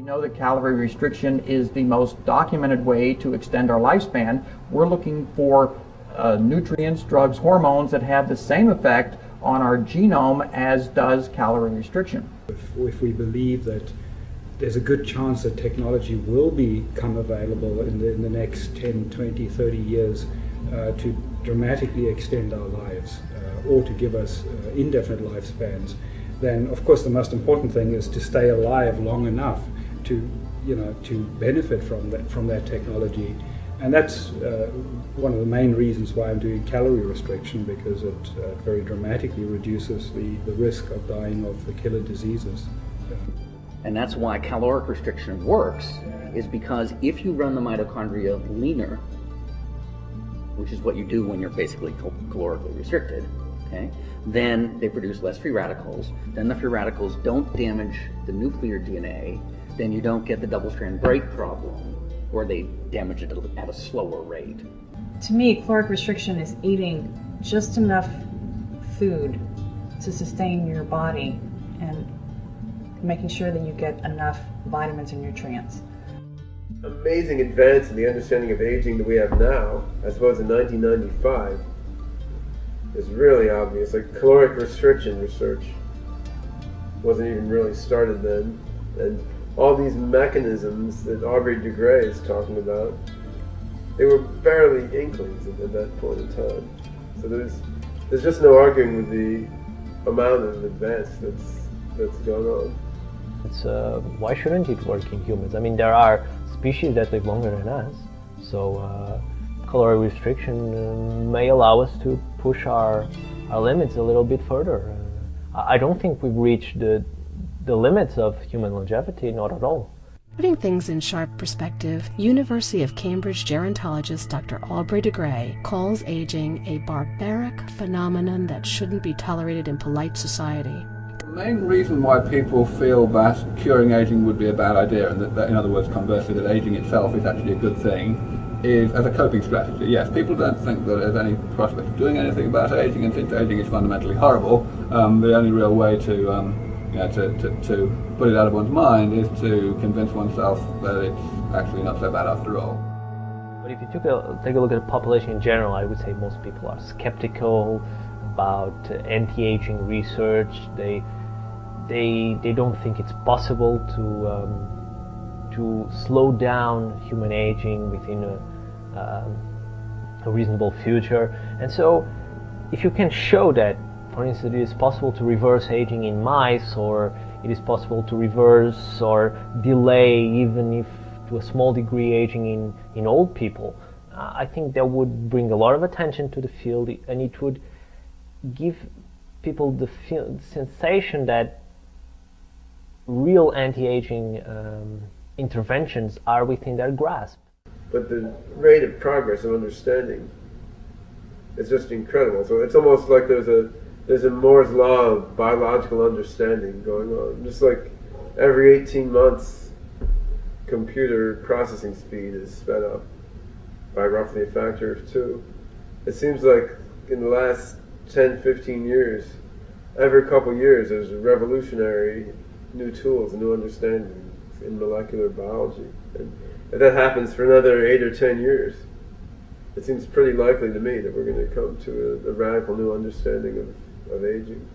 know that calorie restriction is the most documented way to extend our lifespan. We're looking for nutrients, drugs, hormones that have the same effect on our genome as does calorie restriction. If we believe that there's a good chance that technology will become available in the next 10, 20, 30 years to dramatically extend our lives or to give us indefinite lifespans, then of course the most important thing is to stay alive long enough to benefit from that technology. And that's one of the main reasons why I'm doing calorie restriction, because it very dramatically reduces the risk of dying of the killer diseases. And that's why caloric restriction works, is because if you run the mitochondria leaner, which is what you do when you're basically calorically restricted, okay, then they produce less free radicals. Then the free radicals don't damage the nuclear DNA. Then you don't get the double-strand break problem, or they damage it at a slower rate. To me, caloric restriction is eating just enough food to sustain your body and making sure that you get enough vitamins and nutrients. Amazing advance in the understanding of aging that we have now, I suppose in 1995, is really obvious. Like caloric restriction research wasn't even really started then, and all these mechanisms that Aubrey de Grey is talking about, they were barely inklings at that point in time. So there's just no arguing with the amount of advance that's going on. It's why shouldn't it work in humans? I mean, there are species that live longer than us, so caloric restriction may allow us to push our limits a little bit further. I don't think we've reached the limits of human longevity, not at all. Putting things in sharp perspective, University of Cambridge gerontologist Dr. Aubrey de Grey calls aging a barbaric phenomenon that shouldn't be tolerated in polite society. The main reason why people feel that curing aging would be a bad idea, and that in other words, conversely, that aging itself is actually a good thing, is as a coping strategy. Yes, people don't think that there's any prospect of doing anything about aging, and since aging is fundamentally horrible, the only real way to put it out of one's mind is to convince oneself that it's actually not so bad after all. But if you take a look at the population in general, I would say most people are skeptical about anti-aging research. They don't think it's possible to slow down human aging within a reasonable future. And so, if you can show that, for instance, it is possible to reverse aging in mice, or it is possible to reverse or delay, even if to a small degree, aging in old people, I think that would bring a lot of attention to the field, and it would give people the sensation that real anti-aging interventions are within their grasp. But the rate of progress of understanding is just incredible. So it's almost like there's a Moore's law of biological understanding going on. Just like every 18 months, computer processing speed is sped up by roughly a factor of 2. It seems like in the last 10, 15 years, every couple years there's revolutionary new tools and new understanding in molecular biology. And if that happens for another 8 or 10 years, it seems pretty likely to me that we're going to come to a radical new understanding of aging.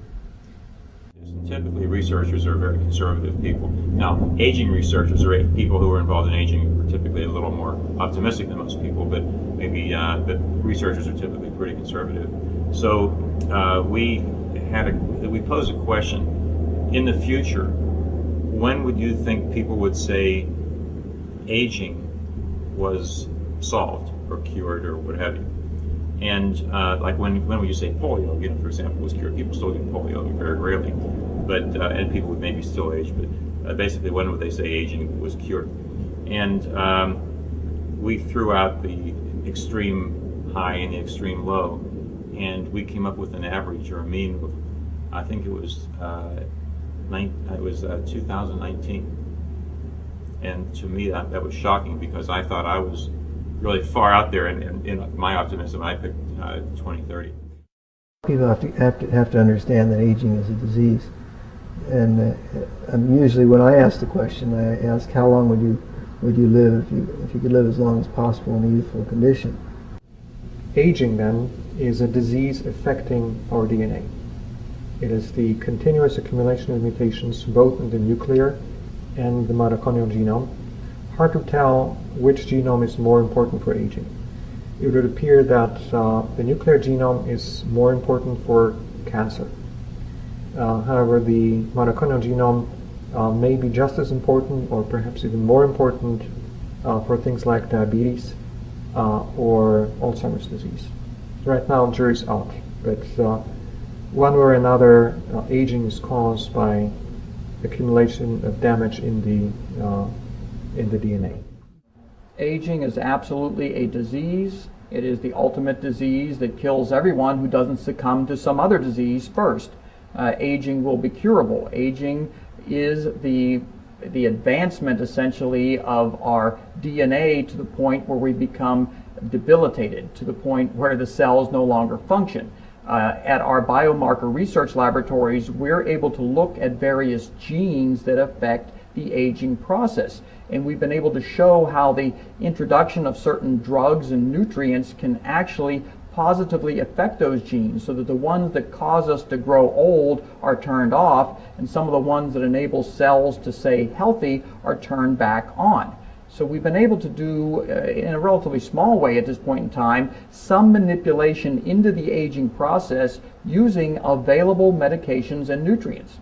Typically, researchers are very conservative people. Now, aging researchers are people who are involved in aging are typically a little more optimistic than most people, but maybe but researchers are typically pretty conservative. So we posed a question: in the future, when would you think people would say aging was solved or cured or what have you? And like when would you say polio, for example, was cured? People still get polio very rarely, but and people would maybe still age, but basically when would they say aging was cured? And we threw out the extreme high and the extreme low, and we came up with an average or a mean of, I think it was 2019. And to me that was shocking, because I thought I was really far out there in my optimism. I picked 2030. People have to understand that aging is a disease, And usually when I ask the question, I ask how long would you live if you could live as long as possible in a youthful condition. Aging, then, is a disease affecting our DNA. It is the continuous accumulation of mutations both in the nuclear and the mitochondrial genome. Hard to tell which genome is more important for aging. It would appear that the nuclear genome is more important for cancer. However, the mitochondrial genome may be just as important, or perhaps even more important, for things like diabetes or Alzheimer's disease. Right now, jury's out, but one way or another, aging is caused by accumulation of damage in the DNA. Aging is absolutely a disease. It is the ultimate disease that kills everyone who doesn't succumb to some other disease first. Aging will be curable. Aging is the advancement, essentially, of our DNA to the point where we become debilitated, to the point where the cells no longer function. At our biomarker research laboratories, we're able to look at various genes that affect the aging process. And we've been able to show how the introduction of certain drugs and nutrients can actually positively affect those genes, so that the ones that cause us to grow old are turned off, and some of the ones that enable cells to stay healthy are turned back on. So we've been able to do, in a relatively small way at this point in time, some manipulation into the aging process using available medications and nutrients.